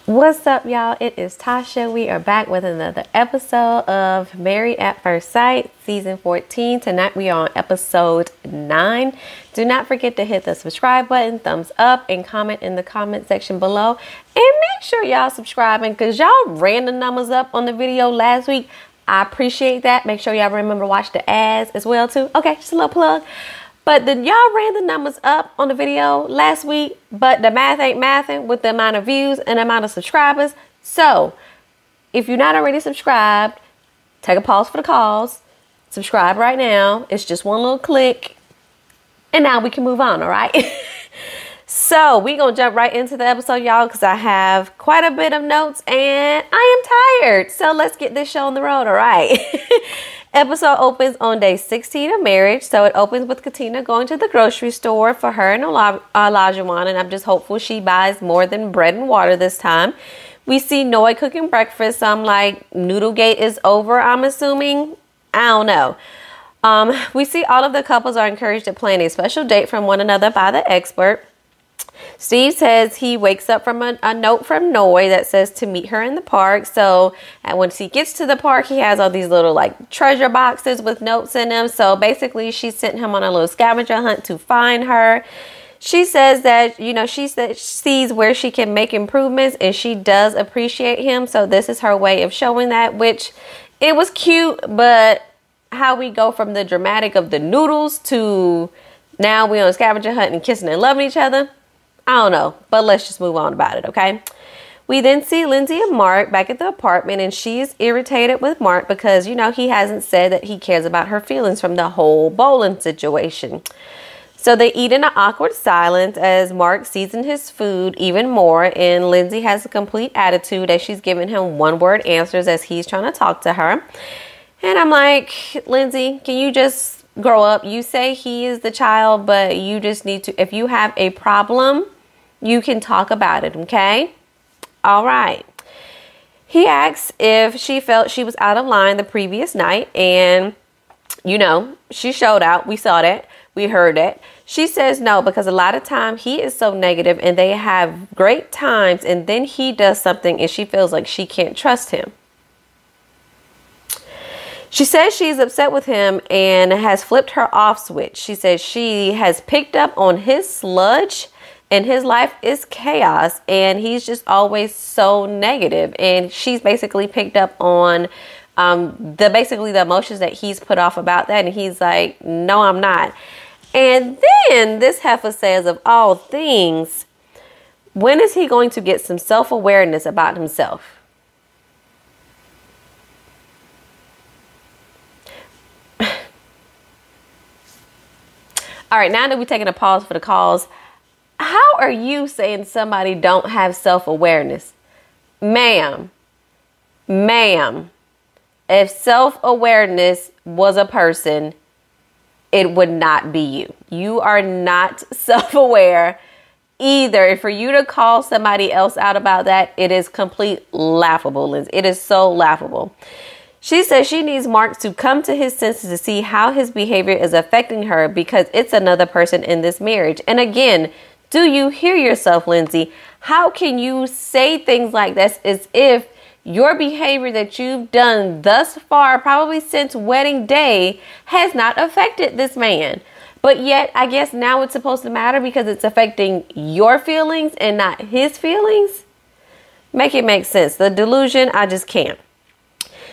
What's up, y'all? It is Tasha. We are back with another episode of Married at First Sight, season 14. Tonight we are on episode 9. Do not forget to hit the subscribe button, thumbs up, and comment in the comment section below. And make sure y'all subscribing because y'all ran the numbers up on the video last week. I appreciate that. Make sure y'all remember to watch the ads as well too. Okay, just a little plug. But then y'all ran the numbers up on the video last week, but the math ain't mathing with the amount of views and the amount of subscribers. So if you're not already subscribed, take a pause for the cause. Subscribe right now. It's just one little click. And now we can move on, all right? So we're going to jump right into the episode, y'all, because I have quite a bit of notes and I am tired. So let's get this show on the road, all right? Episode opens on day 16 of marriage. So it opens with Katina going to the grocery store for her and Olajuwon. And I'm just hopeful she buys more than bread and water this time. We see Noi cooking breakfast. So I'm like, Noodlegate is over, I'm assuming. I don't know. We see all of the couples are encouraged to plan a special date from one another by the expert. Steve says he wakes up from a note from Noi that says to meet her in the park. So once he gets to the park, he has all these little like treasure boxes with notes in them. So basically she sent him on a little scavenger hunt to find her. She says that, you know, she sees where she can make improvements and she does appreciate him. So this is her way of showing that, which it was cute. But how we go from the dramatic of the noodles to now we on a scavenger hunt and kissing and loving each other. I don't know, but let's just move on about it, okay? We then see Lindsay and Mark back at the apartment, and she's irritated with Mark because, you know, he hasn't said that he cares about her feelings from the whole bowling situation. So they eat in an awkward silence as Mark seasons his food even more, and Lindsay has a complete attitude as she's giving him one-word answers as he's trying to talk to her. And I'm like, Lindsay, can you just grow up? You say he is the child, but you just need to, if you have a problem, you can talk about it, okay? All right. He asks if she felt she was out of line the previous night, and, you know, she showed out. We saw that. We heard that. She says no, because a lot of time he is so negative and they have great times, and then he does something and she feels like she can't trust him. She says she's upset with him and has flipped her off switch. She says she has picked up on his sludge and his life is chaos and he's just always so negative. And she's basically picked up on the emotions that he's put off about that. And he's like, no, I'm not. And then this heifer says, of all things, when is he going to get some self-awareness about himself? All right, now that we're taking a pause for the cause, how are you saying somebody don't have self-awareness? Ma'am, if self-awareness was a person, it would not be you. You are not self-aware either. For you to call somebody else out about that, it is complete laughable, Liz. It is so laughable. She says she needs Mark to come to his senses to see how his behavior is affecting her because it's another person in this marriage. And again, do you hear yourself, Lindsay? How can you say things like this as if your behavior that you've done thus far, probably since wedding day, has not affected this man? But yet, I guess now it's supposed to matter because it's affecting your feelings and not his feelings? Make it make sense. The delusion, I just can't.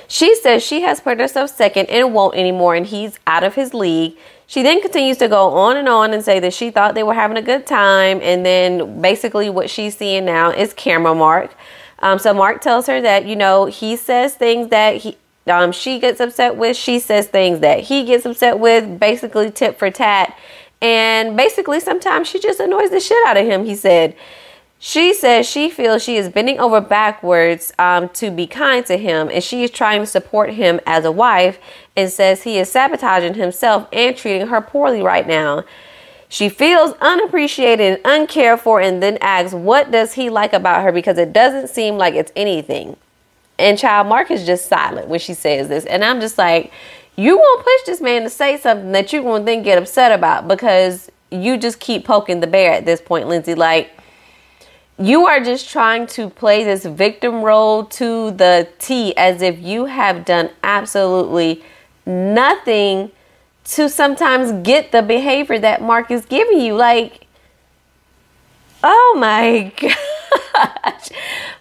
She says she has put herself second and won't anymore and he's out of his league. She then continues to go on and say that she thought they were having a good time. And then basically what she's seeing now is camera Mark. So Mark tells her that, you know, he says things that she gets upset with. She says things that he gets upset with, basically tit for tat. And basically sometimes she just annoys the shit out of him, he said. She says she feels she is bending over backwards to be kind to him, and she is trying to support him as a wife, and says he is sabotaging himself and treating her poorly right now. She feels unappreciated and uncared for, and then asks what does he like about her because it doesn't seem like it's anything. And child Mark is just silent when she says this, and I'm just like, you won't push this man to say something that you won't then get upset about because you just keep poking the bear at this point, Lindsay. Like, You are just trying to play this victim role to the T, as if you have done absolutely nothing to sometimes get the behavior that Mark is giving you. Like, oh my gosh.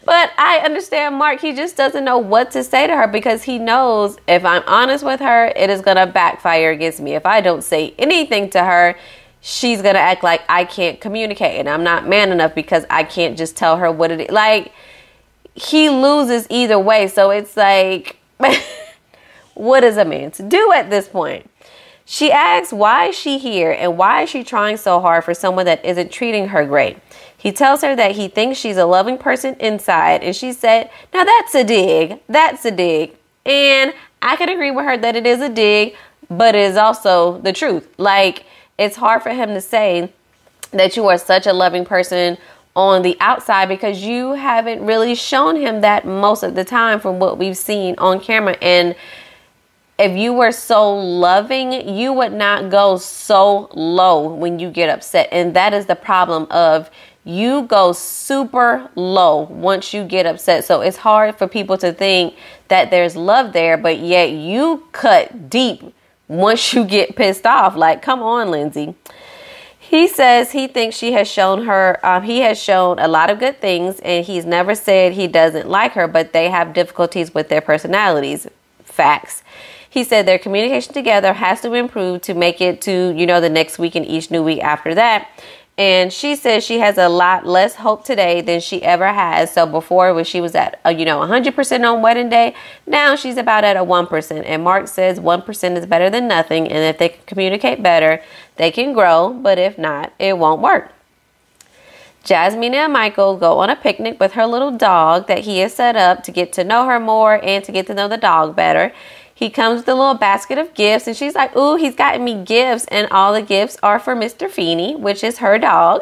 But I understand Mark, he just doesn't know what to say to her, because he knows if I'm honest with her, it is going to backfire against me. If I don't say anything to her, she's going to act like I can't communicate and I'm not man enough because I can't just tell her what it is. Like, he loses either way. So it's like, what is a man to do at this point? She asks, why is she here and why is she trying so hard for someone that isn't treating her great? He tells her that he thinks she's a loving person inside. And she said, now that's a dig. That's a dig. And I can agree with her that it is a dig, but it is also the truth. Like, it's hard for him to say that you are such a loving person on the outside, because you haven't really shown him that most of the time from what we've seen on camera. And if you were so loving, you would not go so low when you get upset. And that is the problem of, you go super low once you get upset. So it's hard for people to think that there's love there, but yet you cut deep once you get pissed off. Like, come on, Lindsay. He says he thinks he has shown a lot of good things, and he's never said he doesn't like her, but they have difficulties with their personalities. Facts. He said their communication together has to improve to make it to, the next week and each new week after that. And she says she has a lot less hope today than she ever has. So before, when she was at, 100% on wedding day, now she's about at a 1%. And Mark says 1% is better than nothing. And if they can communicate better, they can grow. But if not, it won't work. Jasmina and Michael go on a picnic with her little dog that he has set up to get to know her more and to get to know the dog better. He comes with a little basket of gifts, and she's like, ooh, he's gotten me gifts. And all the gifts are for Mr. Feeney, which is her dog.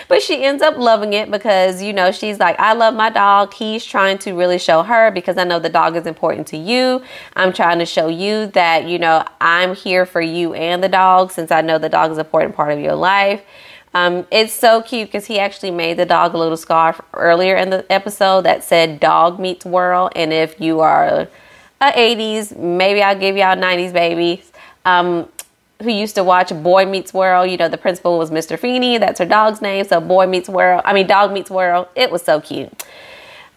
But she ends up loving it because, she's like, I love my dog. He's trying to really show her, because I know the dog is important to you. I'm trying to show you that, I'm here for you and the dog, since I know the dog is an important part of your life. It's so cute because he actually made the dog a little scarf earlier in the episode that said Dog Meets World. And if you are a 80s, maybe I'll give y'all 90s babies, who used to watch Boy Meets World. The principal was Mr. Feeney. That's her dog's name. So Dog Meets World. It was so cute.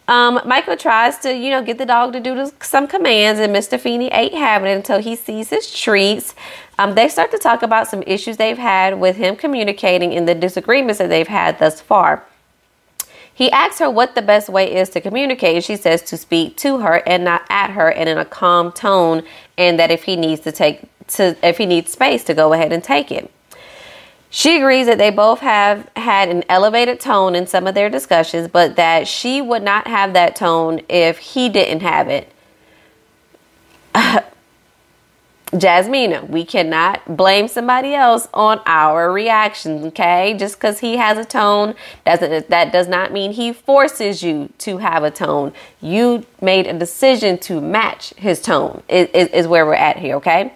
Michael tries to, get the dog to do some commands, and Mr. Feeney ain't having it until he sees his treats. They start to talk about some issues they've had with him communicating and the disagreements that they've had thus far. He asks her what the best way is to communicate. She says to speak to her and not at her, and in a calm tone, and that if he needs space, to go ahead and take it. She agrees that they both have had an elevated tone in some of their discussions, but that she would not have that tone if he didn't have it. Jasmina, we cannot blame somebody else on our reactions, okay? Just because he has a tone, that does not mean he forces you to have a tone. You made a decision to match his tone, is where we're at here, okay?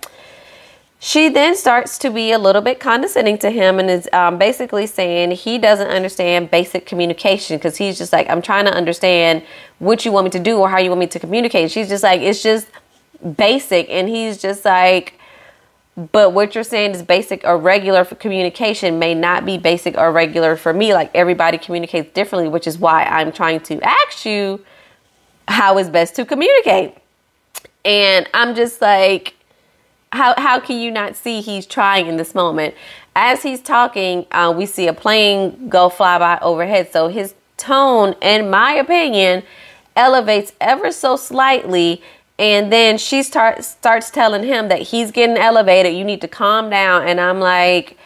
She then starts to be a little bit condescending to him, and is basically saying he doesn't understand basic communication, because he's just like, I'm trying to understand what you want me to do or how you want me to communicate. She's just like, it's just basic. And he's just like, but what you're saying is basic or regular for communication may not be basic or regular for me. Like, everybody communicates differently, which is why I'm trying to ask you how is best to communicate. And I'm just like, how can you not see he's trying in this moment? As he's talking, we see a plane go fly by overhead. So his tone, in my opinion, elevates ever so slightly. And then she starts telling him that he's getting elevated. You need to calm down. And I'm like,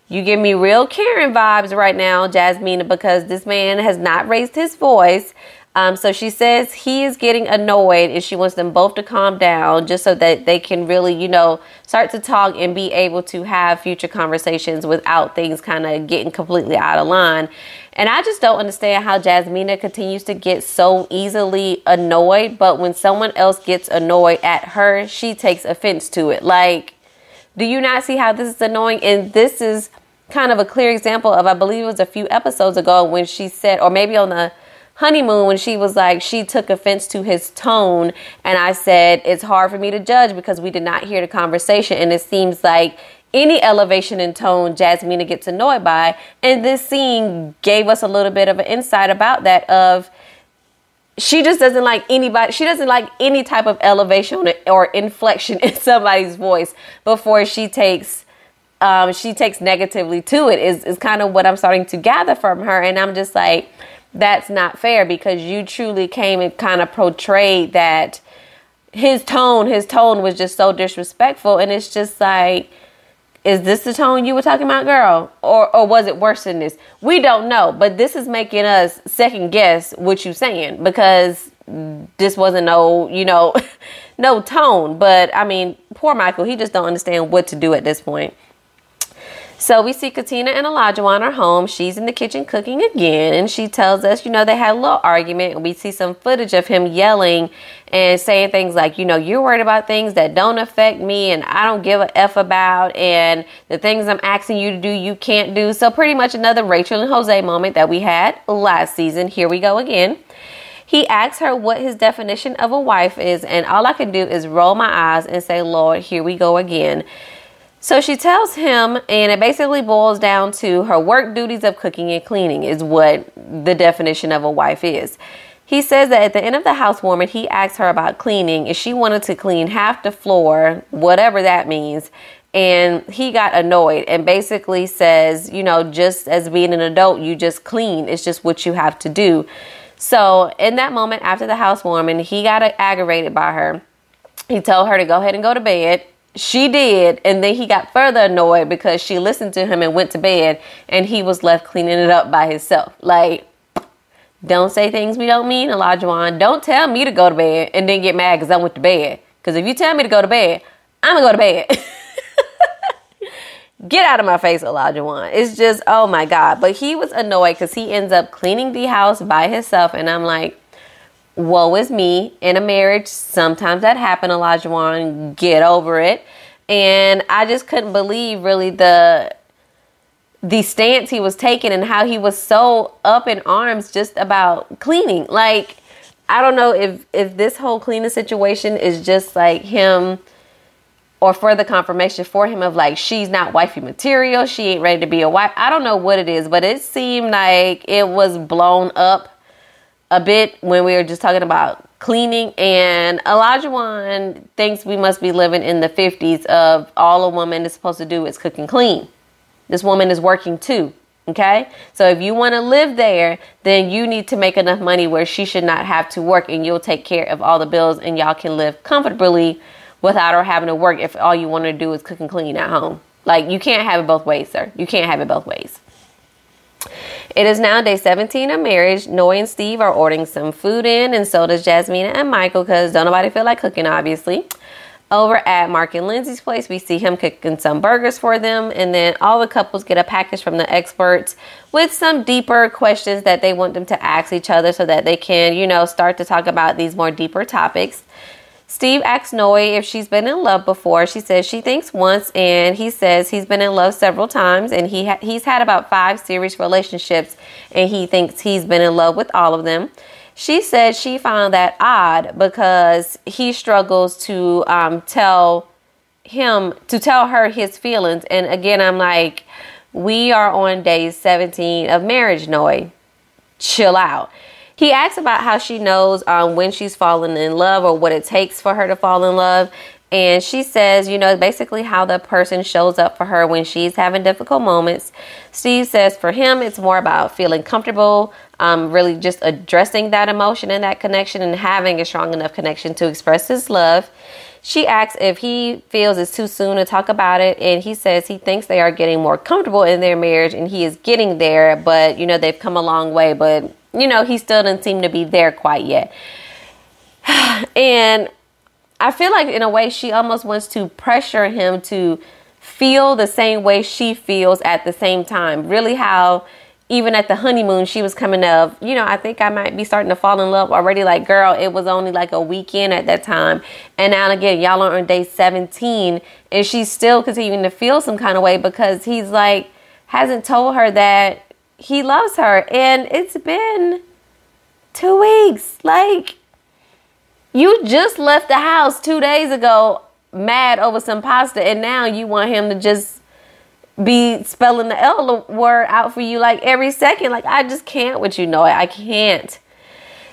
you give me real Karen vibes right now, Jasmina, because this man has not raised his voice. So she says he is getting annoyed, and she wants them both to calm down just so that they can really, start to talk and be able to have future conversations without things kind of getting completely out of line. And I just don't understand how Jasmina continues to get so easily annoyed. But when someone else gets annoyed at her, she takes offense to it. Like, do you not see how this is annoying? And this is kind of a clear example of, I believe it was a few episodes ago when she said, or maybe on the honeymoon, when she was like, she took offense to his tone. And I said, it's hard for me to judge because we did not hear the conversation. And it seems like any elevation in tone, Jasmina gets annoyed by. And this scene gave us a little bit of an insight about that, of she just doesn't like anybody. She doesn't like any type of elevation or inflection in somebody's voice before she takes negatively to it, is kind of what I'm starting to gather from her. And I'm just like, that's not fair, because you truly came and kind of portrayed that his tone was just so disrespectful. And it's just like, is this the tone you were talking about, girl? Or was it worse than this? We don't know. But this is making us second guess what you're saying, because this wasn't no tone. But I mean, poor Michael, he just don't understand what to do at this point. So we see Katina and Olajuwon are home. She's in the kitchen cooking again. And she tells us, they had a little argument. And we see some footage of him yelling and saying things like, you're worried about things that don't affect me and I don't give a F about. And the things I'm asking you to do, you can't do. So pretty much another Rachel and Jose moment that we had last season. Here we go again. He asks her what his definition of a wife is. And all I can do is roll my eyes and say, Lord, here we go again. So she tells him, and it basically boils down to her work duties of cooking and cleaning is what the definition of a wife is. He says that at the end of the housewarming, he asked her about cleaning, and she wanted to clean half the floor, whatever that means. And he got annoyed and basically says, just as being an adult, you just clean. It's just what you have to do. So in that moment after the housewarming, he got aggravated by her. He told her to go ahead and go to bed. She did, and then he got further annoyed because she listened to him and went to bed, and he was left cleaning it up by himself. Like, don't say things we don't mean, Olajuwon. Don't tell me to go to bed and then get mad because I went to bed. Because if you tell me to go to bed, I'm going to go to bed. Get out of my face, Olajuwon. It's just, oh my God. But he was annoyed because he ends up cleaning the house by himself, and I'm like, woe is me. In a marriage, sometimes that happens, Olajuwon. Get over it. And I just couldn't believe really the stance he was taking and how he was so up in arms just about cleaning. Like, I don't know if this whole cleaning situation is just like him, or further confirmation for him of like, she's not wifey material. She ain't ready to be a wife. I don't know what it is, but it seemed like it was blown up a bit when we were just talking about cleaning. And Olajuwon thinks we must be living in the 50s of all a woman is supposed to do is cook and clean. This woman is working too. Okay. So if you want to live there, then you need to make enough money where she should not have to work, and you'll take care of all the bills and y'all can live comfortably without her having to work if all you want to do is cook and clean at home. Like, you can't have it both ways, sir. You can't have it both ways. It is now day 17 of marriage. Noi and Steve are ordering some food in, and so does Jasmina and Michael, because don't nobody feel like cooking, obviously. Over at Mark and Lindsay's place, we see him cooking some burgers for them, and then all the couples get a package from the experts with some deeper questions that they want them to ask each other so that they can, start to talk about these more deeper topics. Steve asks Noi if she's been in love before. She says she thinks once, and he says he's been in love several times, and he's had about 5 serious relationships, and he thinks he's been in love with all of them. She said she found that odd because he struggles to tell her his feelings. And again, I'm like, we are on day 17 of marriage, Noi. Chill out. He asks about how she knows when she's fallen in love or what it takes for her to fall in love. And she says, basically how the person shows up for her when she's having difficult moments. Steve says for him, it's more about feeling comfortable, really just addressing that emotion and that connection and having a strong enough connection to express his love. She asks if he feels it's too soon to talk about it. And he says he thinks they are getting more comfortable in their marriage and he is getting there. But, they've come a long way. But, he still doesn't seem to be there quite yet. And I feel like in a way she almost wants to pressure him to feel the same way she feels at the same time. Really how even at the honeymoon she was coming of, I think I might be starting to fall in love already. Like, girl, it was only like a weekend at that time. And now again, y'all are on day 17 and she's still continuing to feel some kind of way because he's like hasn't told her that he loves her. And it's been 2 weeks. Like, you just left the house 2 days ago mad over some pasta, and now you want him to just be spelling the L word out for you like every second. Like, I just can't with you, Noah. I can't.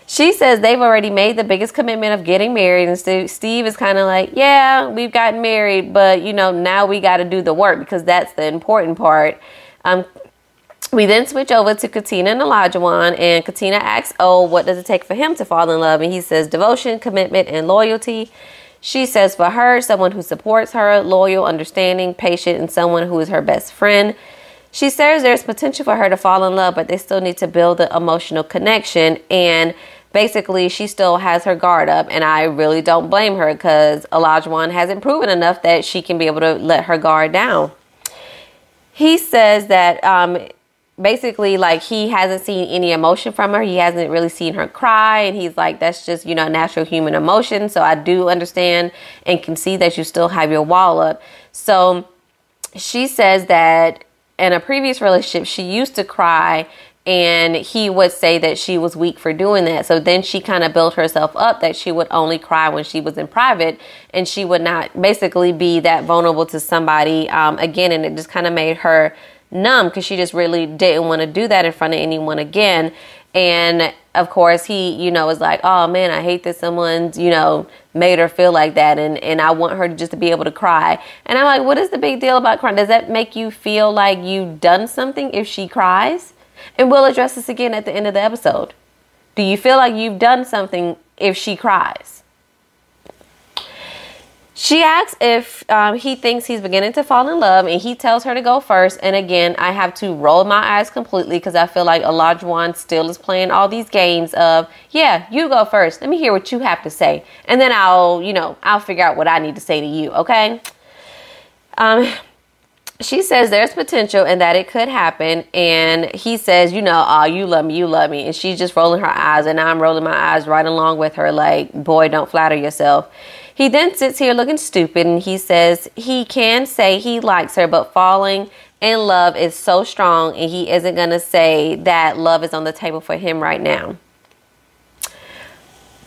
She says they've already made the biggest commitment of getting married, and Steve is kind of like, yeah, we've gotten married, but you know, now we got to do the work, because that's the important part. We then switch over to Katina and Olajuwon, and Katina asks, oh, what does it take for him to fall in love? And he says devotion, commitment, and loyalty. She says for her, someone who supports her, loyal, understanding, patient, and someone who is her best friend. She says there's potential for her to fall in love, but they still need to build the emotional connection. And basically, she still has her guard up. And I really don't blame her, because Olajuwon hasn't proven enough that she can be able to let her guard down. He says that basically, like, he hasn't seen any emotion from her. He hasn't really seen her cry. And he's like, that's just, you know, natural human emotion. So I do understand and can see that you still have your wall up. So she says that in a previous relationship, she used to cry, and he would say that she was weak for doing that. So then she kind of built herself up that she would only cry when she was in private, and she would not basically be that vulnerable to somebody again. And it just kind of made her numb, because she just really didn't want to do that in front of anyone again. And of course, he, you know, is like, oh man, I hate that someone's, you know, made her feel like that. And I want her just to be able to cry. And I'm like, what is the big deal about crying? Does that make you feel like you've done something if she cries? And we'll address this again at the end of the episode. Do you feel like you've done something if she cries? She asks if he thinks he's beginning to fall in love, and he tells her to go first. And again, I have to roll my eyes completely, because I feel like Olajuwon still is playing all these games of, yeah, you go first. Let me hear what you have to say. And then I'll figure out what I need to say to you. Okay. She says there's potential and that it could happen. And he says, you know, oh, you love me, you love me. And she's just rolling her eyes, and I'm rolling my eyes right along with her. Like, boy, don't flatter yourself. He then sits here looking stupid, and he says he can say he likes her, but falling in love is so strong, and he isn't going to say that love is on the table for him right now.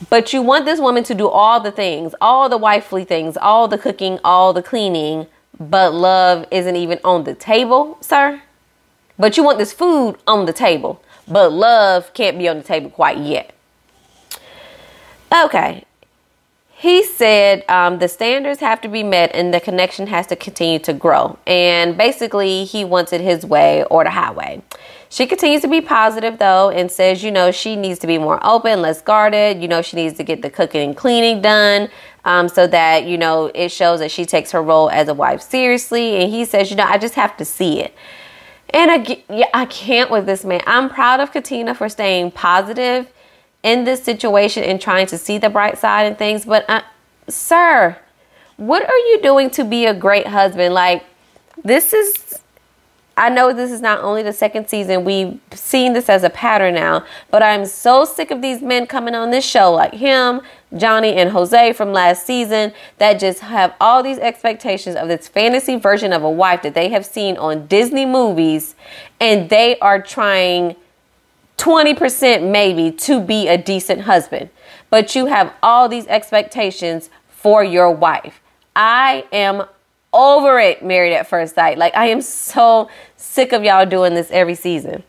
But you want this woman to do all the things, all the wifely things, all the cooking, all the cleaning, but love isn't even on the table, sir? But you want this food on the table, but love can't be on the table quite yet. Okay. He said the standards have to be met, and the connection has to continue to grow. And basically, he wants it his way or the highway. She continues to be positive, though, and says, you know, she needs to be more open, less guarded. You know, she needs to get the cooking and cleaning done so that, you know, it shows that she takes her role as a wife seriously. And he says, you know, I just have to see it. And I can't with this man. I'm proud of Katina for staying positive in this situation and trying to see the bright side and things. But sir, what are you doing to be a great husband? Like, I know this is not only the second season. We've seen this as a pattern now, but I'm so sick of these men coming on this show like him, Johnny, and Jose from last season that just have all these expectations of this fantasy version of a wife that they have seen on Disney movies, and they are trying 20% maybe to be a decent husband, but you have all these expectations for your wife. I am over it, Married at First Sight. Like, I am so sick of y'all doing this every season.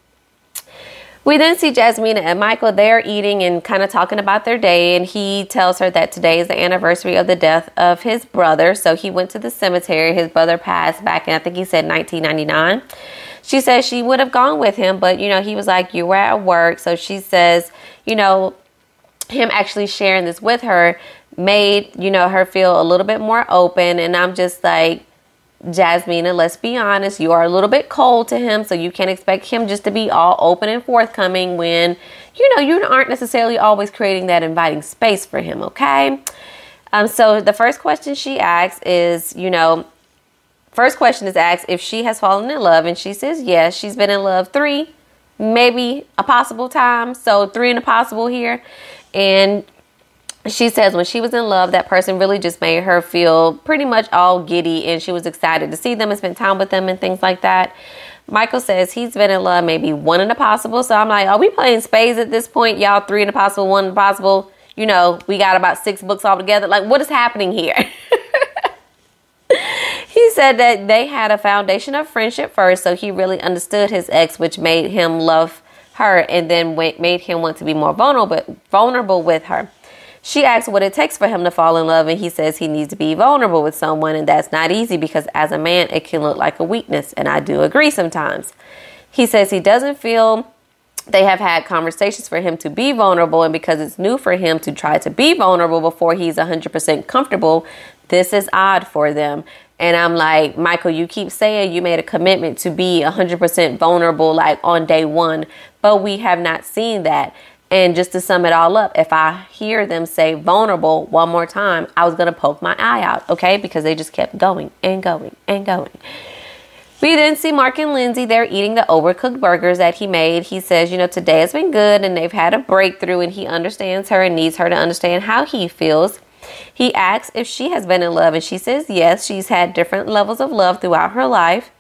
We then see Jasmina and Michael. They're eating and kind of talking about their day, and he tells her that today is the anniversary of the death of his brother. So he went to the cemetery. His brother passed back in, I think he said 1999. She says she would have gone with him, but, you know, he was like, you were at work. So she says, you know, him actually sharing this with her made, you know, her feel a little bit more open. And I'm just like, Jasmina, let's be honest. You are a little bit cold to him, so you can't expect him just to be all open and forthcoming when, you know, you aren't necessarily always creating that inviting space for him, okay? So the first question she asks is, you know, first question is asked if she has fallen in love, and she says yes. She's been in love 3, maybe a possible time. So 3 and a possible here. And she says when she was in love, that person really just made her feel pretty much all giddy, and she was excited to see them and spend time with them and things like that. Michael says he's been in love maybe one in a possible. So I'm like, are we playing spades at this point? Y'all 3 in a possible, 1 in a possible. You know, we got about 6 books all together. Like, what is happening here? He said that they had a foundation of friendship first, so he really understood his ex, which made him love her and then made him want to be more vulnerable with her. She asks what it takes for him to fall in love, and he says he needs to be vulnerable with someone, and that's not easy because as a man, it can look like a weakness, and I do agree sometimes. He says he doesn't feel they have had conversations for him to be vulnerable, and because it's new for him to try to be vulnerable before he's 100% comfortable, this is odd for them. And I'm like, Michael, you keep saying you made a commitment to be 100% vulnerable like on day one, but we have not seen that. And just to sum it all up, if I hear them say vulnerable one more time, I was going to poke my eye out, okay? Because they just kept going and going and going. We then see Mark and Lindsay. They're eating the overcooked burgers that he made. He says, you know, today has been good and they've had a breakthrough and he understands her and needs her to understand how he feels. He asks if she has been in love and she says yes. She's had different levels of love throughout her life.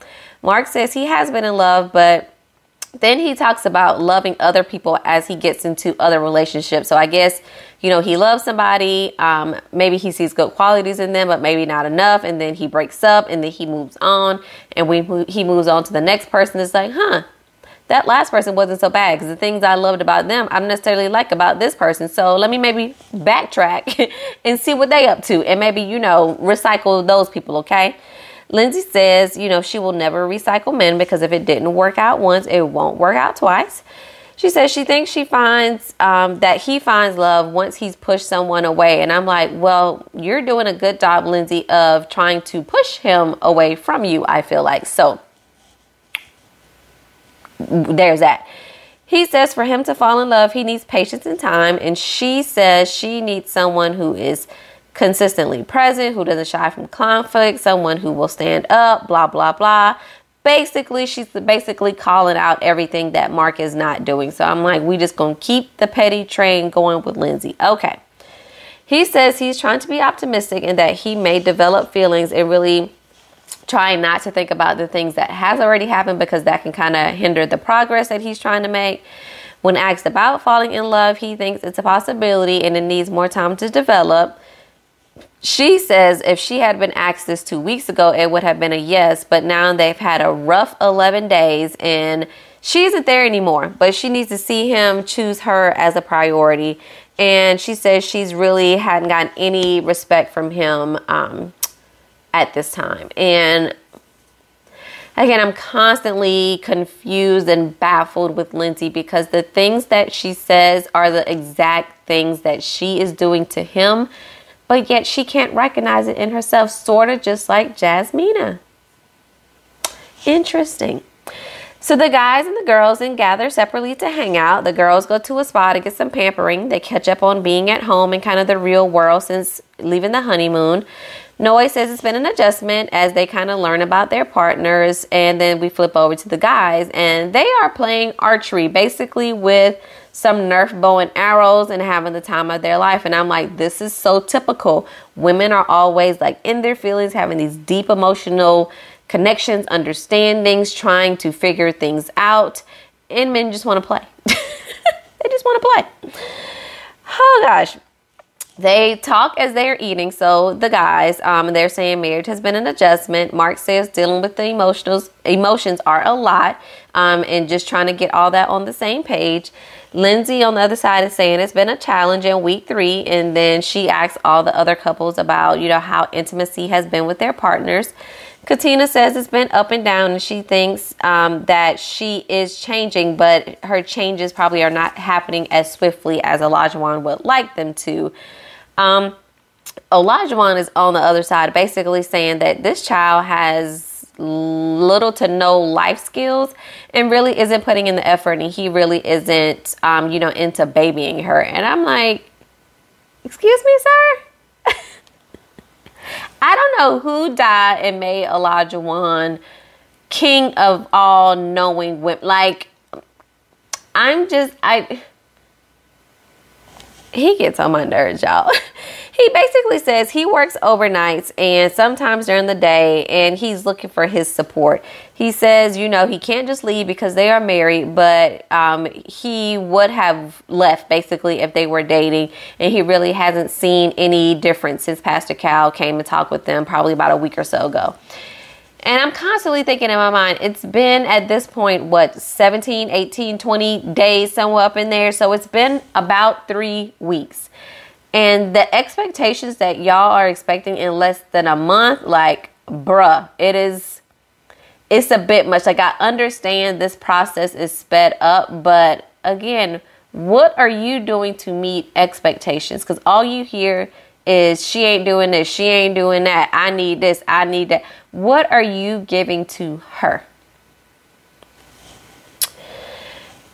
Mark says he has been in love, but then he talks about loving other people as he gets into other relationships. So I guess, you know, he loves somebody. Maybe he sees good qualities in them, but maybe not enough. And then he breaks up and then he moves on. And when he moves on to the next person, it's like, that last person wasn't so bad because the things I loved about them, I don't necessarily like about this person. So let me maybe backtrack and see what they up to and maybe, you know, recycle those people. Okay. Lindsay says, you know, she will never recycle men because if it didn't work out once, it won't work out twice. She says she thinks she finds that he finds love once he's pushed someone away. And I'm like, well, you're doing a good job, Lindsay, of trying to push him away from you, I feel like. So there's that. He says for him to fall in love, he needs patience and time. And she says she needs someone who is consistently present, who doesn't shy from conflict, someone who will stand up, blah, blah, blah. Basically, she's basically calling out everything that Mark is not doing. So I'm like, we just going to keep the petty train going with Lindsay. Okay. He says he's trying to be optimistic and that he may develop feelings and really trying not to think about the things that has already happened because that can kind of hinder the progress that he's trying to make. When asked about falling in love, he thinks it's a possibility and it needs more time to develop. She says if she had been asked this 2 weeks ago, it would have been a yes, but now they've had a rough 11 days and she isn't there anymore, but she needs to see him choose her as a priority. And she says she's really hadn't gotten any respect from him at this time. And again, I'm constantly confused and baffled with Lindsay because the things that she says are the exact things that she is doing to him, but yet she can't recognize it in herself, sort of just like Jasmina. Interesting. So the guys and the girls then gather separately to hang out. The girls go to a spa to get some pampering. They catch up on being at home and kind of the real world since leaving the honeymoon. Noe says it's been an adjustment as they kind of learn about their partners. And then we flip over to the guys and they are playing archery basically with some Nerf bow and arrows and having the time of their life. And I'm like, this is so typical. Women are always like in their feelings, having these deep emotional connections, understandings, trying to figure things out. And men just want to play. They just want to play. Oh gosh. They talk as they're eating. So the guys, they're saying marriage has been an adjustment. Mark says dealing with the emotions are a lot, and just trying to get all that on the same page. Lindsay on the other side is saying it's been a challenge in week 3. And then she asks all the other couples about, you know, how intimacy has been with their partners. Katina says it's been up and down and she thinks that she is changing, but her changes probably are not happening as swiftly as Olajuwon would like them to. Olajuwon is on the other side basically saying that this child has little to no life skills and really isn't putting in the effort and he really isn't, into babying her. And I'm like, excuse me, sir? I don't know who died and made Olajuwon king of all knowing women. Like, He gets on my nerves, y'all. He basically says he works overnights and sometimes during the day, and he's looking for his support. He says, you know, he can't just leave because they are married, but he would have left basically if they were dating, and he really hasn't seen any difference since Pastor Cal came to talk with them probably about a week or so ago. And I'm constantly thinking in my mind, it's been at this point, what, 17, 18, 20 days, somewhere up in there. So it's been about 3 weeks. And the expectations that y'all are expecting in less than a month, like, bruh, it's a bit much. Like, I understand this process is sped up, but again, what are you doing to meet expectations? Because all you hear is she ain't doing this, she ain't doing that, I need this, I need that. What are you giving to her?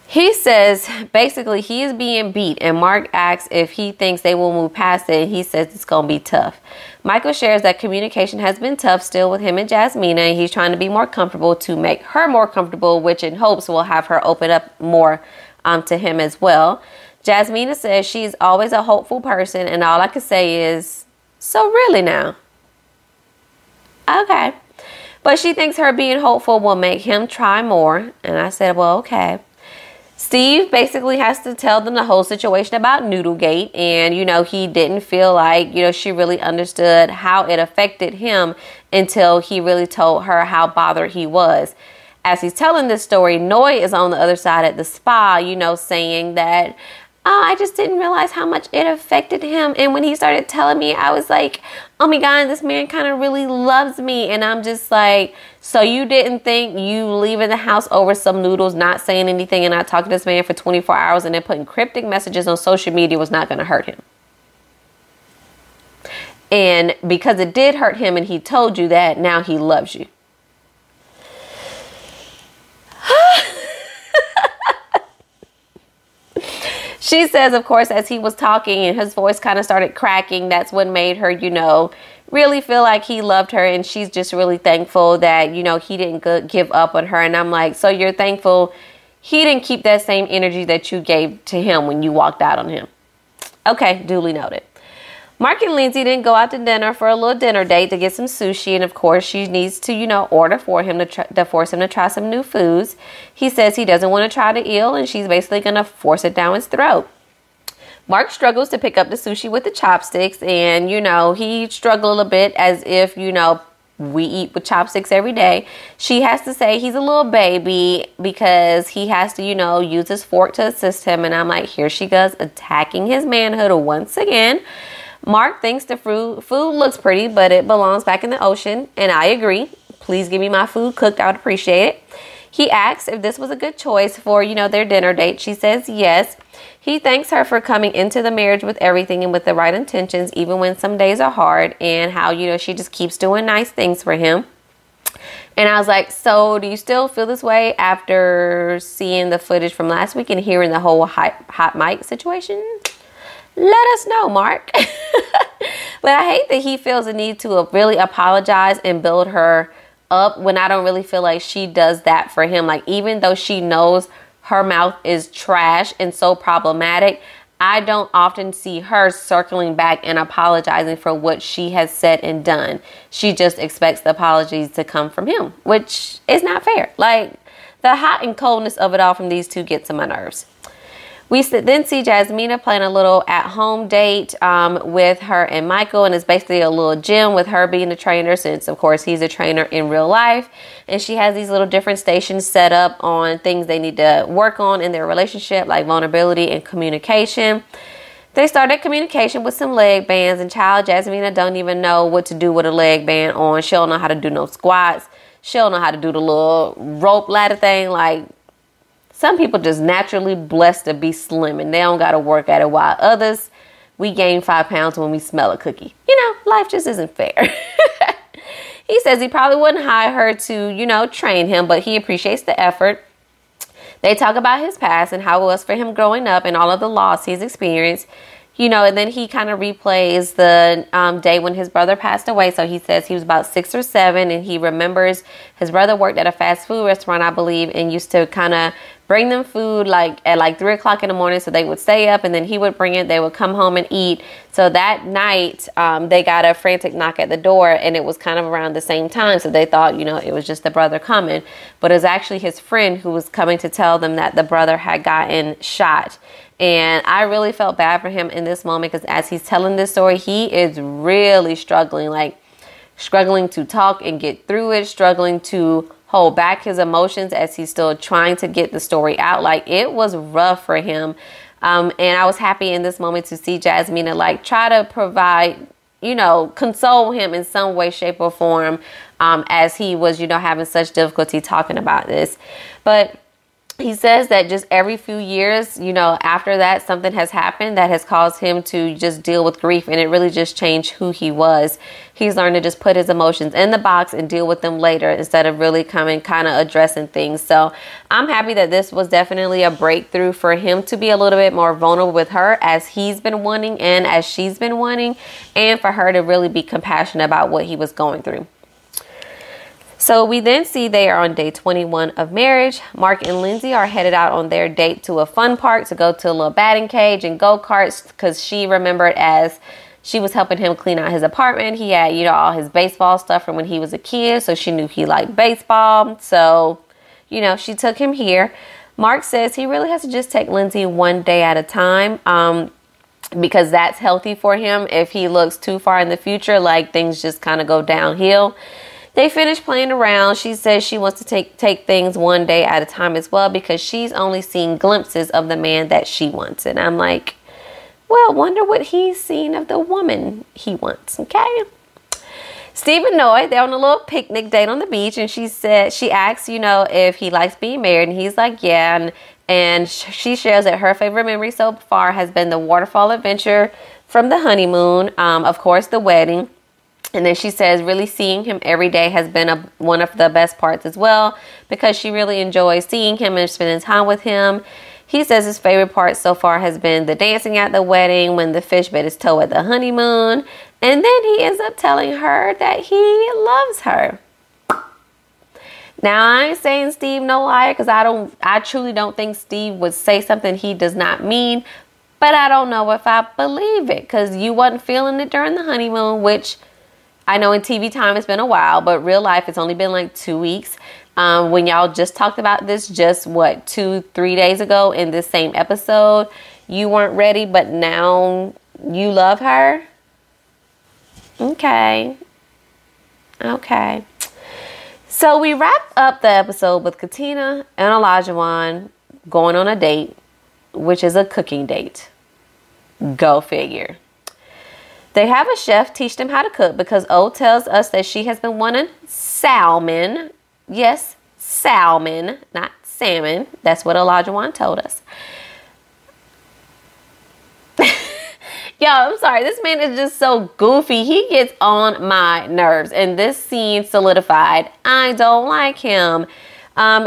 He says basically he is being beat, and Mark asks if he thinks they will move past it, and he says it's going to be tough. Michael shares that communication has been tough still with him and Jasmina, and he's trying to be more comfortable to make her more comfortable, which in hopes will have her open up more to him as well. Jasmina says she's always a hopeful person, and all I can say is, so really now? Okay. But she thinks her being hopeful will make him try more, and I said, well, okay. Steve basically has to tell them the whole situation about Noodlegate, and, you know, he didn't feel like, you know, she really understood how it affected him until he really told her how bothered he was. As he's telling this story, Noy is on the other side at the spa, you know, saying that, oh, I just didn't realize how much it affected him. And when he started telling me, I was like, oh my God, this man kind of really loves me. And I'm just like, so you didn't think you leaving the house over some noodles, not saying anything, and not talking to this man for 24 hours and then putting cryptic messages on social media was not going to hurt him? And because it did hurt him and he told you that, now he loves you. She says, of course, as he was talking and his voice kind of started cracking, that's what made her, you know, really feel like he loved her. And she's just really thankful that, you know, he didn't give up on her. And I'm like, so you're thankful he didn't keep that same energy that you gave to him when you walked out on him. Okay, duly noted. Mark and Lindsay didn't go out to dinner for a little dinner date to get some sushi. And of course, she needs to, you know, order for him to force him to try some new foods. He says he doesn't want to try the eel, and she's basically going to force it down his throat. Mark struggles to pick up the sushi with the chopsticks, and, you know, he struggled a bit as if, you know, we eat with chopsticks every day. She has to say he's a little baby because he has to, you know, use his fork to assist him. And I'm like, here she goes, attacking his manhood once again. Mark thinks the food looks pretty, but it belongs back in the ocean. And I agree. Please give me my food cooked. I would appreciate it. He asks if this was a good choice for, you know, their dinner date. She says yes. He thanks her for coming into the marriage with everything and with the right intentions, even when some days are hard, and how, you know, she just keeps doing nice things for him. And I was like, so do you still feel this way after seeing the footage from last week and hearing the whole hot mic situation? Let us know, Mark. But I hate that he feels the need to really apologize and build her up when I don't really feel like she does that for him. Like, even though she knows her mouth is trash and so problematic, I don't often see her circling back and apologizing for what she has said and done. She just expects the apologies to come from him, which is not fair. Like, the hot and coldness of it all from these two gets on my nerves. We then see Jasmina playing a little at-home date with her and Michael, and it's basically a little gym with her being the trainer since, of course, he's a trainer in real life. And she has these little different stations set up on things they need to work on in their relationship, like vulnerability and communication. They started communication with some leg bands, and child, Jasmina don't even know what to do with a leg band on. She don't know how to do no squats. She don't know how to do the little rope ladder thing. Like, some people just naturally blessed to be slim and they don't got to work at it, while others, we gain 5 pounds when we smell a cookie. You know, life just isn't fair. He says he probably wouldn't hire her to, you know, train him, but he appreciates the effort. They talk about his past and how it was for him growing up and all of the loss he's experienced. And then he kind of replays the day when his brother passed away. So he says he was about 6 or 7, and he remembers his brother worked at a fast food restaurant, I believe, and used to kind of bring them food at 3 o'clock in the morning. So they would stay up, and then he would bring it. They would come home and eat. So that night, they got a frantic knock at the door, and it was kind of around the same time. So they thought, it was just the brother coming. But it was actually his friend who was coming to tell them that the brother had gotten shot. And I really felt bad for him in this moment, because as he's telling this story, he is really struggling to talk and get through it, struggling to hold back his emotions as he's still trying to get the story out. It was rough for him. And I was happy in this moment to see Jasmina try to provide, console him in some way, shape, or form, as he was, having such difficulty talking about this. But he says that just every few years, after that, something has happened that has caused him to just deal with grief, and it really just changed who he was. He's learned to just put his emotions in the box and deal with them later instead of really coming kind of addressing things. So I'm happy that this was definitely a breakthrough for him to be a little bit more vulnerable with her, as he's been wanting and as she's been wanting, and for her to really be compassionate about what he was going through. So we then see they are on day 21 of marriage. Mark and Lindsay are headed out on their date to a fun park to go to a little batting cage and go-karts, because she remembered as she was helping him clean out his apartment. He had, all his baseball stuff from when he was a kid, so she knew he liked baseball. So, she took him here. Mark says he really has to just take Lindsay one day at a time, because that's healthy for him. If he looks too far in the future, things just kind of go downhill. They finish playing around. She says she wants to take things one day at a time as well, because she's only seen glimpses of the man that she wants. And I'm like, well, wonder what he's seen of the woman he wants. Okay. Steve and Noy, they're on a little picnic date on the beach, and she asks, if he likes being married, and he's like, yeah. And she shares that her favorite memory so far has been the waterfall adventure from the honeymoon, of course, the wedding. And then she says really seeing him every day has been one of the best parts as well, because she really enjoys seeing him and spending time with him. He says his favorite part so far has been the dancing at the wedding, when the fish bit his toe at the honeymoon. And then he ends up telling her that he loves her. Now, I ain't saying Steve no liar, because I truly don't think Steve would say something he does not mean. But I don't know if I believe it, because you wasn't feeling it during the honeymoon, which I know in TV time it's been a while, but real life it's only been 2 weeks. When y'all just talked about this 2-3 days ago in this same episode, you weren't ready, but now you love her. Okay. So we wrap up the episode with Katina and Olajuwon going on a date, which is a cooking date. Go figure. They have a chef teach them how to cook, because O tells us that she has been wanting salmon. Yes, salmon, not salmon. That's what Olajuwon told us. Yo, I'm sorry. This man is just so goofy. He gets on my nerves. And this scene solidified, I don't like him.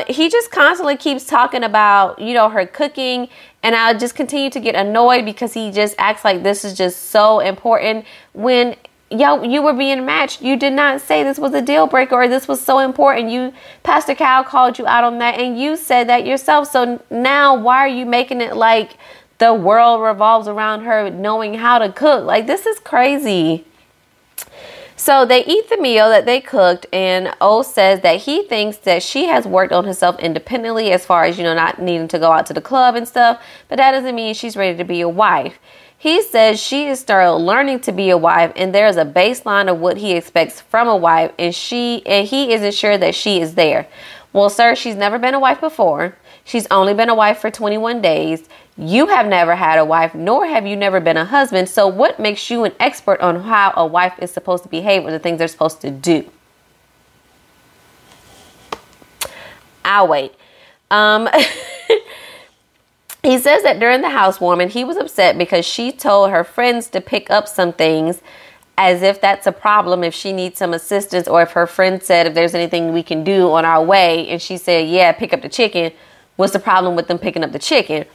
He just constantly keeps talking about, her cooking. And I just continue to get annoyed, because he just acts like this is just so important, when you were being matched. You did not say this was a deal breaker or this was so important. Pastor Cal called you out on that, and you said that yourself. So now why are you making it like the world revolves around her knowing how to cook? This is crazy. So they eat the meal that they cooked, and O says that he thinks that she has worked on herself independently, as far as, not needing to go out to the club and stuff, but that doesn't mean she's ready to be a wife. He says she is still learning to be a wife, and there's a baseline of what he expects from a wife, and he isn't sure that she is there. Well, sir, she's never been a wife before. She's only been a wife for 21 days. You have never had a wife, nor have you never been a husband. So what makes you an expert on how a wife is supposed to behave or the things they're supposed to do? I'll wait. He says that during the housewarming, he was upset because she told her friends to pick up some things, as if that's a problem if she needs some assistance, or if her friend said if there's anything we can do on our way, and she said, yeah, pick up the chicken. What's the problem with them picking up the chicken?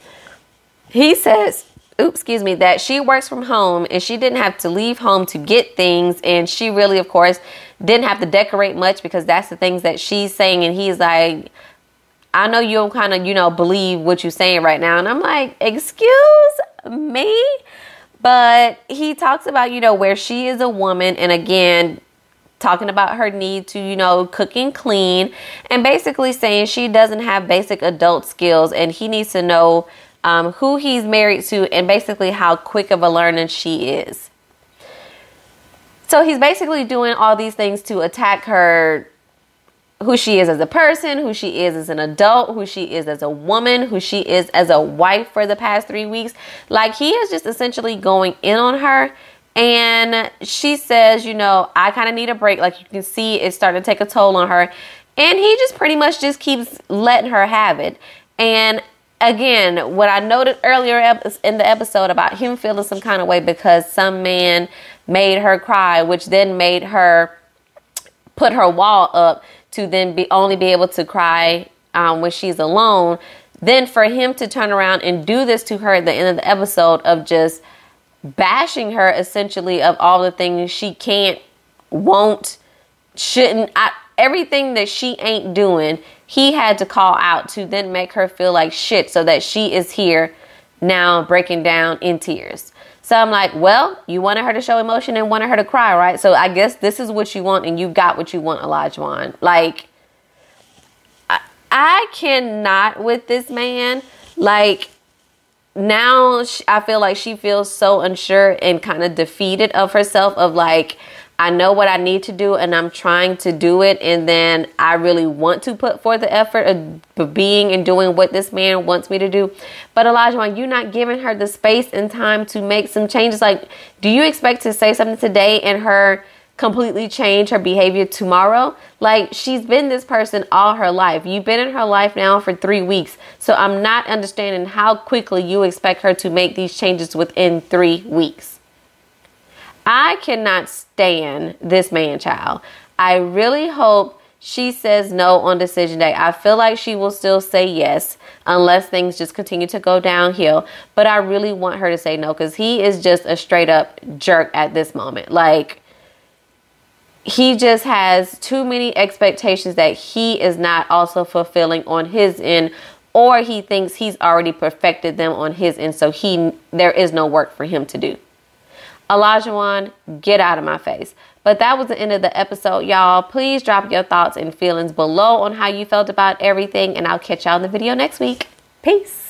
He says that she works from home and she didn't have to leave home to get things. And she really, of course, didn't have to decorate much because that's the things that she's saying. And he's like, I know you don't kind of, believe what you're saying right now. And I'm like, excuse me? But he talks about, where she is a woman. And again, talking about her need to, cook and clean. And basically saying she doesn't have basic adult skills. And he needs to know who he's married to and basically how quick of a learner she is. So he's basically doing all these things to attack her, who she is as a person, who she is as an adult, who she is as a woman, who she is as a wife for the past 3 weeks. Like, he is just essentially going in on her. And she says, I kind of need a break. Like, you can see it's starting to take a toll on her. And he just pretty much just keeps letting her have it. And again, what I noted earlier in the episode about him feeling some kind of way because some man made her cry, which then made her put her wall up to then only be able to cry when she's alone. Then for him to turn around and do this to her at the end of the episode of just bashing her essentially of all the things she can't, won't, shouldn't, everything that she ain't doing, he had to call out to then make her feel like shit so that she is here now breaking down in tears. So I'm like, well, you wanted her to show emotion and wanted her to cry, right? So I guess this is what you want and you got what you want, Olajuwon. Like, I cannot with this man. Like, now I feel like she feels so unsure and kind of defeated of herself of like, I know what I need to do and I'm trying to do it. And then I really want to put forth the effort of being and doing what this man wants me to do. But Olajuwon, you're not giving her the space and time to make some changes. Like, do you expect to say something today and her completely change her behavior tomorrow? Like, she's been this person all her life. You've been in her life now for 3 weeks. So I'm not understanding how quickly you expect her to make these changes within 3 weeks. I cannot stand this man child. I really hope she says no on decision day. I feel like she will still say yes unless things just continue to go downhill. But I really want her to say no because he is just a straight up jerk at this moment. Like, he just has too many expectations that he is not also fulfilling on his end, or he thinks he's already perfected them on his end. So there is no work for him to do. Olajuwon, get out of my face. But that was the end of the episode, y'all. Please drop your thoughts and feelings below on how you felt about everything. And I'll catch y'all in the video next week. Peace.